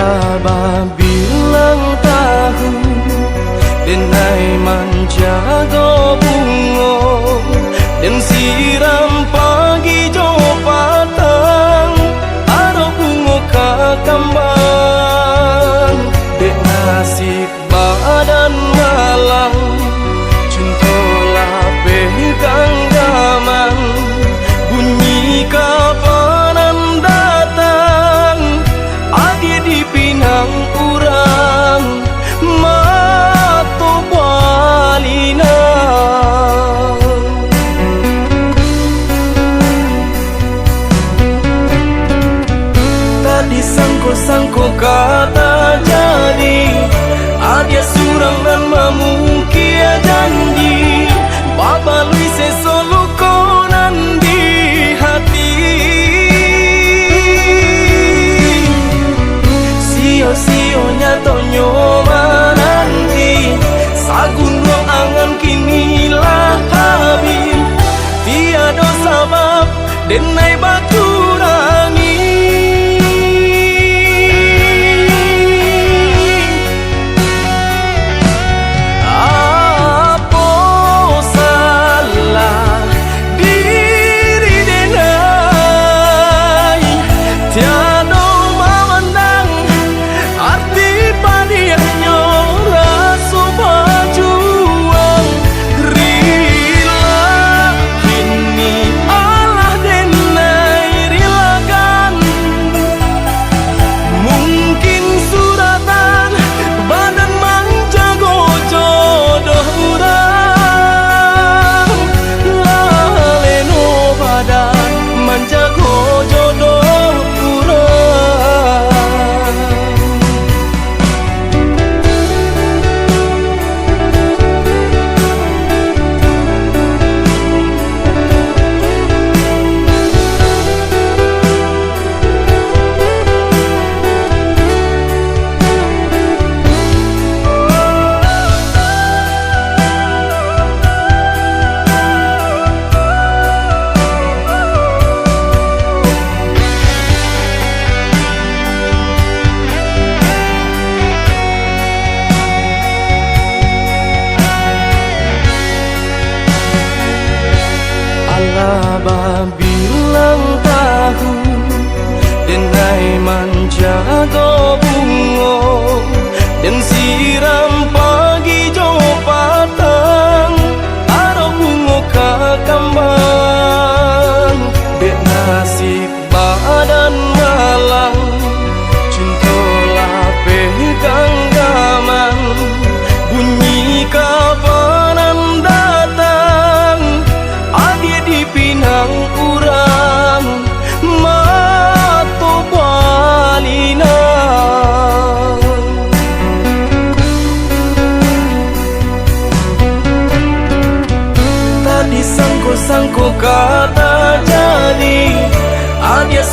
Alaba bilang tahu denai manjago bungo dan siram pagi jo patang aro bungo kakambang dek nasib badan malang cintola pegang gaman bunyi kapanan datang adi di pinang urang mato balina tadi sangko kata jadi adia surang dan mamukia janji baba lui sesolu konan di hati sio-sionya tonyo nanti sagun ruang angan kinilah habis tiada sabab denai baturangi Alaba bilang tahu denai manjago bungo dan siram pagi jo patang aro bungo kakambang dek nasib badan malang cintola pegang gaman bunyi kapanan datang adi di pinang urang mato balina tadi sangko kata jadi adia